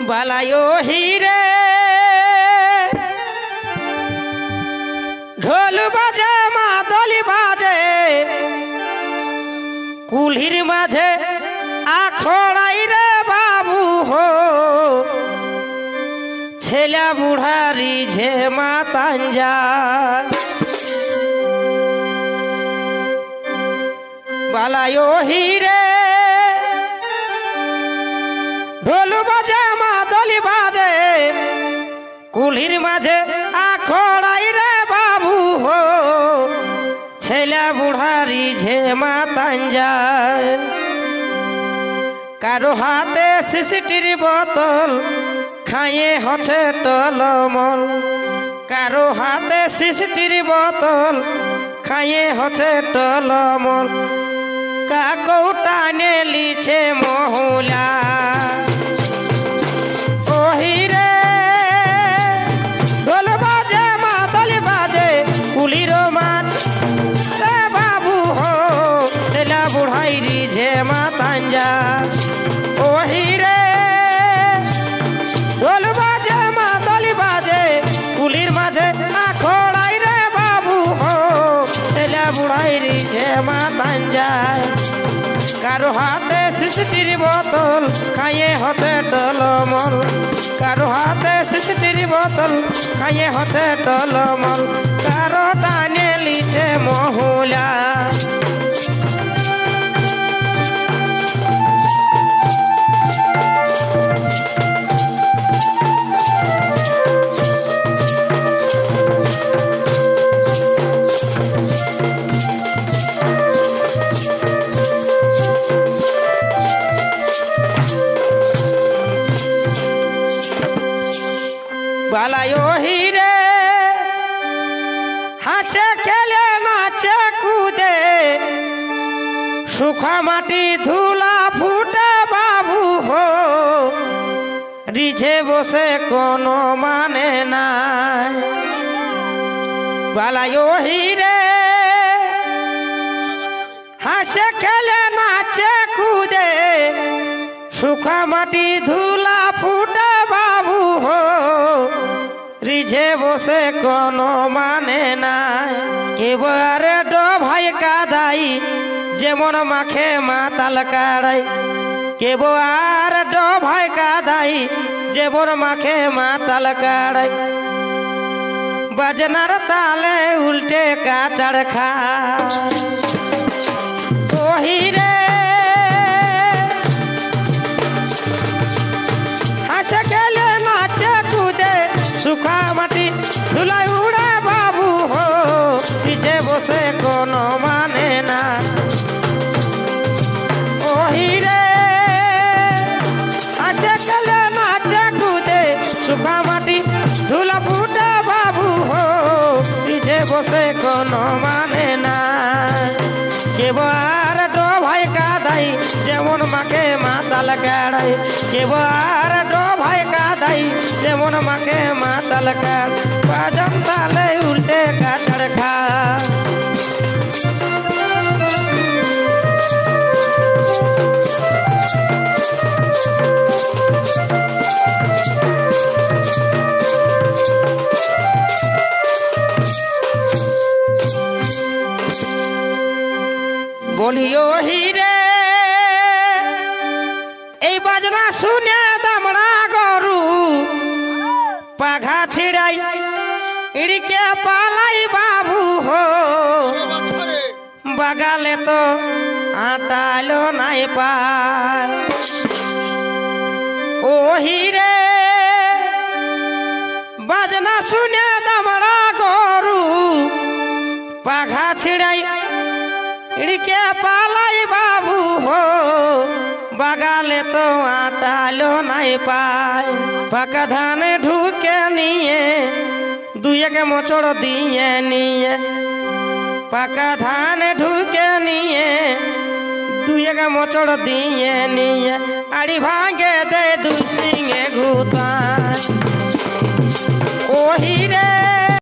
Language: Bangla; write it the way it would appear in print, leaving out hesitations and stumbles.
বালায়ো হিরে ঢোল বাজে মাদল বাজে কুলহির মাঝে আখড়াই রে বাবু হো ছেলা বুড়ারি ঝে মাতাঞ্জা বালায়ো হিরে ঢোল বাজে মাদল বাজে কুলহির মাঝে আখড়াই রে বাবু হো ছেলা বুড়ারি ঝে মাতাঞ্জা কারো হাতে সিসিটির বোতল খাইয়ে হচ্ছে টলমল কারো হাতে সিসিটির বোতল খাইয়ে হচ্ছে টলমল কাকৌটা নে লিছে মহুলা ওহিরে ঢোল বাজে মাদল বাজে কুলির মাছ রে বাবু হো ছেলা বুড়াই রিঝে মাতাঞ্জা ওহিরে ঢোল বাজে মাদল বাজে কুলির মাঝে আখড়াই রে বাবু হো ছেলা বুড়াই রিঝে মাতাঞ্জা কারো হাতে সিসিটির বোতল খাইয়ে হতে টলমল কারো হাতে সিসিটির বোতল খাইয়ে হতে টলমল কারো টানে লিছে মহুলা বালায়ো হিরে হাসে খেলে নাচে কুদে সুখা মাটি ধুলা ফুটে বাবু হো রিঝে বসে কোনো মানে নাই বালায়ো হিরে হাসে খেলে নাচে কুদে সুখা মাটি ধুলা ফুটে বাবু হো রিঝে বসে কোনো মানে নাই কেবারে ডো ভাই কাদাই যেমন মাখে মাতাল কাড়াই কেবার ডো ভাই কাদাই যেমন মাখে মাতাল কাড়াই বাজনার তালে উল্টে কাচাড় খা ওহিরে হাসে গেলে নাচে কুদে সুখা মাটি ধুলাই উড়ে বাবু হো পিছে বসে কোনো মানে না ওহিরে হাসে গেলে নাচে কুদে সুখা মাটি ধুলা ফুটে বাবু হো পিছে বসে কোনো মানে না কেবার ডো ভাই কাদাই যেমন মাকে মাতাল কাড়াই কেবার ডো ভাই কাদাই যেমন মাকে মাতাল কাড় বাজম তালে উল্টে কাছড় খা বলিও হিরে এই বাজনা শুনে দামড়া গরু পাঘা ছিড়াই ইড়কে পালাই বাবু হো বাগালে তো আটালো নাই পায় ও হিরে বাজনা শুনে দামড়া গরু পাঘা ছিড়াই ইড়কে পালাই বাবু হো বাগালে তো আটালো নাই পায় পাকা ধানে ঢুকে নিয়ে দুই এক মোচড় দিয়ে নিয়ে পাকা ধানে ঢুকে নিয়ে দুই এক মোচড় দিয়ে নিয়ে আড়ি ভাঙে দে দুই সিংহে ঘুতা ওহিরে